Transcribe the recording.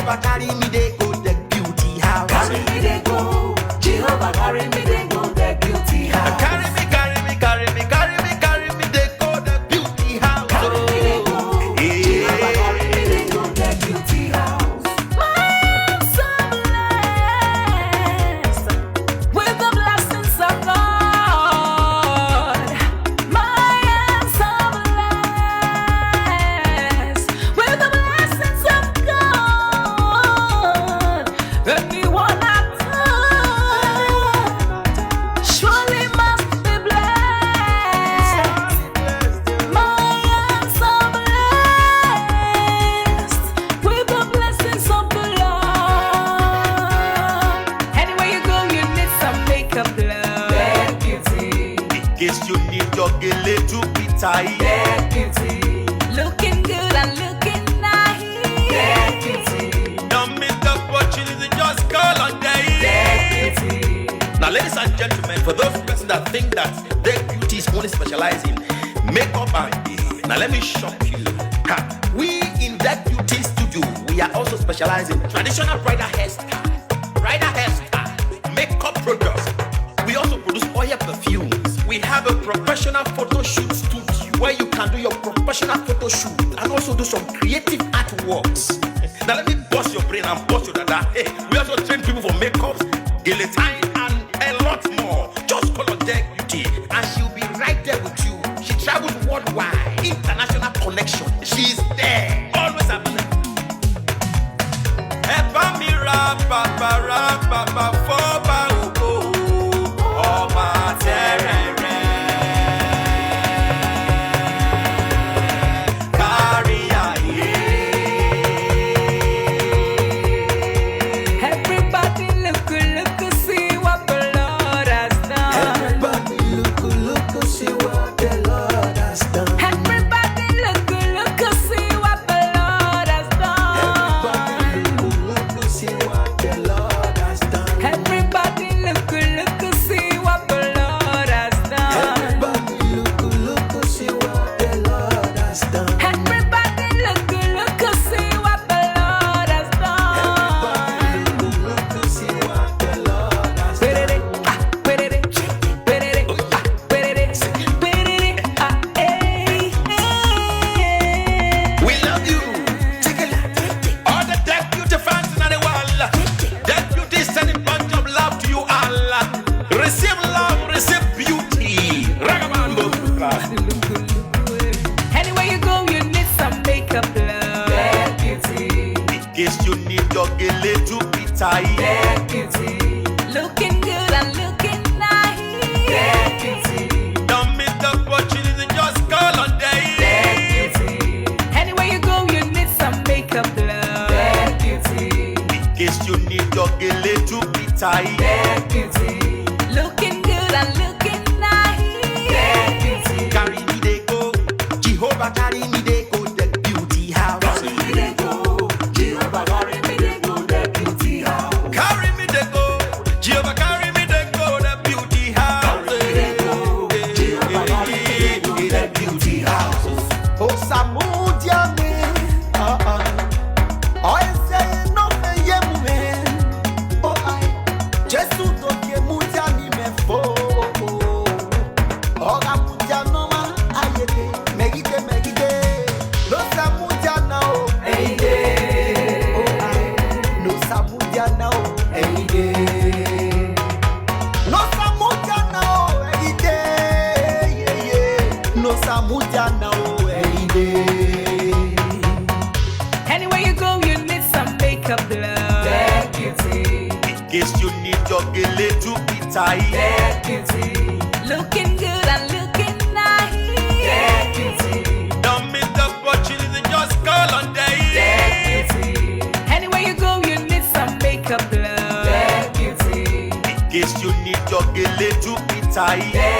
Jehovah carry me they go the beauty house. Carry me they go. Jehovah carry me they go the beauty house. Carry me, carry me, carry me, carry me, carry me they go the beauty house. Carry me they go. Jehovah carry me they go the beauty house. I'm so blessed with the blessings of God. I am so blessed with the blessings of God. Anyone I touch surely must be blessed. I am so blessed with the blessings of the Lord. Anywhere you go, you need some makeup, love. That beauty. In case you need your gele to be tight. That beauty. Looking good and looking nice. That beauty. Don't miss the opportunity, just call on That day. beauty. Now, ladies and gentlemen, for those persons that think that their beauty is only specialized in makeup and hair, now let me shock you. Ha. We in that beauty studio, we are also specialized in traditional bridal hairstyle, makeup products. We also produce oil perfumes. We have a professional photo shoot studio where you can do your professional photo shoot and also do some creative artworks. Now let me bust your brain and bust your dada. Hey, we also train people for makeup, guillotine, and a lot more. Just call on Deck Beauty and she'll be right there with you. She travels worldwide, international connection. She's there, always available. Everybody look, see what the Lord has done. Everybody look, see what the Lord has done. Everybody look, see what the Lord has done. Everybody look, see what the Lord has done. Everybody look, see what the Lord has done. Everybody look, see what the Lord has done. Everybody look, see what the Lord has done. Look, see what the Lord has done. We love you. All the Deck Beauty fans in the world. Deck Beauty is sending bunch of love to you all. Receive love, receive beauty. Ragabambo. Anywhere you go, you need some makeup, love. That beauty. In case you need your gele to be tight. That beauty. Looking good and looking nice. That beauty. Don't miss the opportunity, just call on day. That beauty. Anywhere you go, you need some makeup, love. That beauty. In case you need your gele to be tight. That beauty. Looking good and looking nice. That beauty. Carry me they go. Jehovah carry me they go the beauty house. Carry me they go. Jehovah carry me they go the beauty house. Carry me they go. Jehovah carry me they go the beauty house. Carry me they go. Jehovah carry me they go the beauty house. Oh, Samudia me. Oh, I say no me ye me. Oh, I just to ke mudia ni me fo. Oh, ga mudia no ma ayete. Megide. No Samudia now. Hey day. Oh, I no Samudia now. Hey day. No Samudia now. Every day. Yeah. No Samudia now. Every day. Anywhere you go, you need some makeup, love. That beauty. In case you need your gele to be tight. That beauty. Looking good and looking nice. That beauty. Don't miss the opportunity, just call on day. That beauty. Anywhere you go, you need some makeup, love. That beauty. In case you need your gele to be tight. That